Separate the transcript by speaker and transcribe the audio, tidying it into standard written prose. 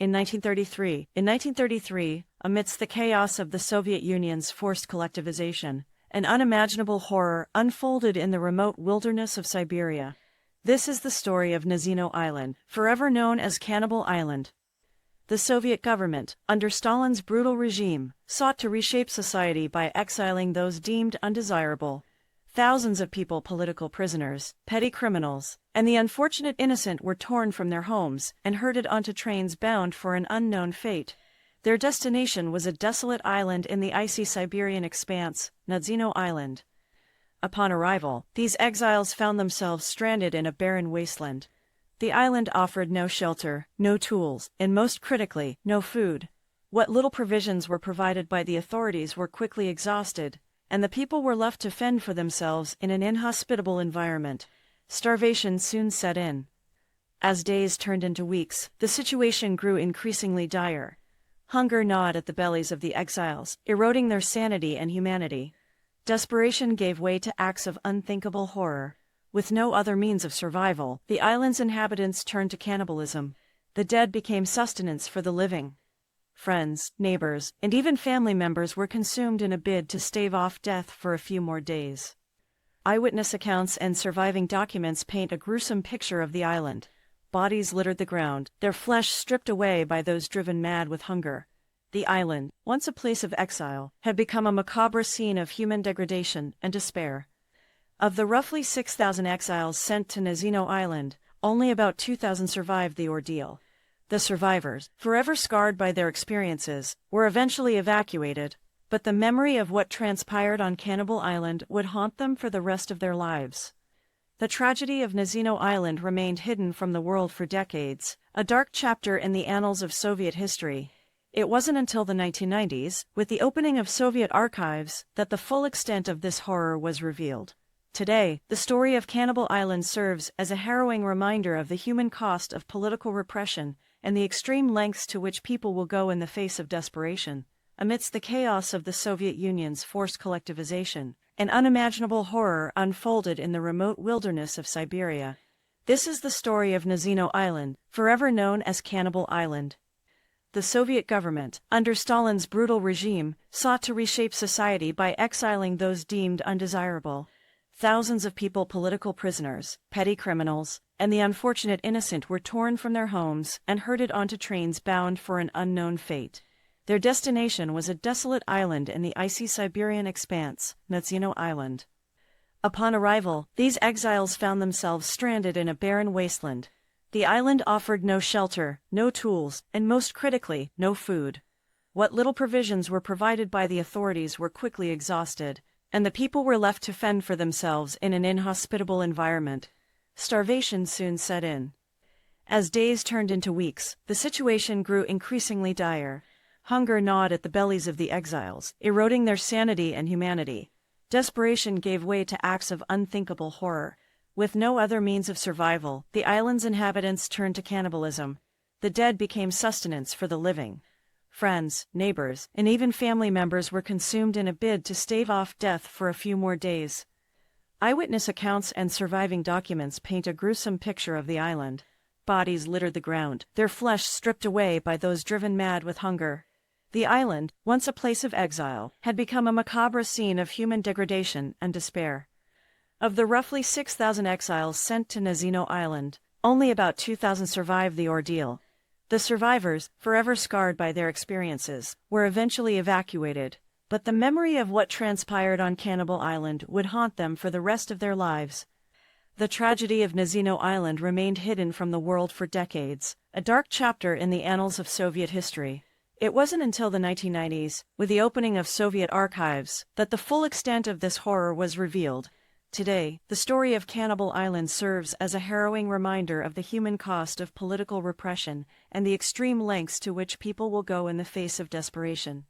Speaker 1: In 1933, amidst the chaos of the Soviet Union's forced collectivization, an unimaginable horror unfolded in the remote wilderness of Siberia. This is the story of Nazino Island, forever known as Cannibal Island. The Soviet government, under Stalin's brutal regime, sought to reshape society by exiling those deemed undesirable. Thousands of people, political prisoners, petty criminals, and the unfortunate innocent were torn from their homes and herded onto trains bound for an unknown fate. Their destination was a desolate island in the icy Siberian expanse, Nazino Island. Upon arrival, these exiles found themselves stranded in a barren wasteland. The island offered no shelter, no tools, and most critically, no food. What little provisions were provided by the authorities were quickly exhausted, and the people were left to fend for themselves in an inhospitable environment. Starvation soon set in. As days turned into weeks, the situation grew increasingly dire. Hunger gnawed at the bellies of the exiles, eroding their sanity and humanity. Desperation gave way to acts of unthinkable horror. With no other means of survival, the island's inhabitants turned to cannibalism. The dead became sustenance for the living. Friends, neighbors, and even family members were consumed in a bid to stave off death for a few more days. Eyewitness accounts and surviving documents paint a gruesome picture of the island. Bodies littered the ground, their flesh stripped away by those driven mad with hunger. The island, once a place of exile, had become a macabre scene of human degradation and despair. Of the roughly 6,000 exiles sent to Nazino Island, only about 2,000 survived the ordeal. The survivors, forever scarred by their experiences, were eventually evacuated, but the memory of what transpired on Cannibal Island would haunt them for the rest of their lives. The tragedy of Nazino Island remained hidden from the world for decades, a dark chapter in the annals of Soviet history. It wasn't until the 1990s, with the opening of Soviet archives, that the full extent of this horror was revealed. Today, the story of Cannibal Island serves as a harrowing reminder of the human cost of political repression and the extreme lengths to which people will go in the face of desperation. Amidst the chaos of the Soviet Union's forced collectivization, an unimaginable horror unfolded in the remote wilderness of Siberia. This is the story of Nazino Island, forever known as Cannibal Island. The Soviet government, under Stalin's brutal regime, sought to reshape society by exiling those deemed undesirable. Thousands of people, political prisoners, petty criminals, and the unfortunate innocent were torn from their homes and herded onto trains bound for an unknown fate. Their destination was a desolate island in the icy Siberian expanse, Nazino Island. Upon arrival, these exiles found themselves stranded in a barren wasteland. The island offered no shelter, no tools, and most critically, no food. What little provisions were provided by the authorities were quickly exhausted, and the people were left to fend for themselves in an inhospitable environment. Starvation soon set in. As days turned into weeks, the situation grew increasingly dire. Hunger gnawed at the bellies of the exiles, eroding their sanity and humanity. Desperation gave way to acts of unthinkable horror. With no other means of survival, the island's inhabitants turned to cannibalism. The dead became sustenance for the living. Friends, neighbors, and even family members were consumed in a bid to stave off death for a few more days. Eyewitness accounts and surviving documents paint a gruesome picture of the island. Bodies littered the ground, their flesh stripped away by those driven mad with hunger. The island, once a place of exile, had become a macabre scene of human degradation and despair. Of the roughly 6,000 exiles sent to Nazino Island, only about 2,000 survived the ordeal. The survivors, forever scarred by their experiences, were eventually evacuated, but the memory of what transpired on Cannibal Island would haunt them for the rest of their lives. The tragedy of Nazino Island remained hidden from the world for decades, a dark chapter in the annals of Soviet history. It wasn't until the 1990s, with the opening of Soviet archives, that the full extent of this horror was revealed. Today, the story of Cannibal Island serves as a harrowing reminder of the human cost of political repression and the extreme lengths to which people will go in the face of desperation.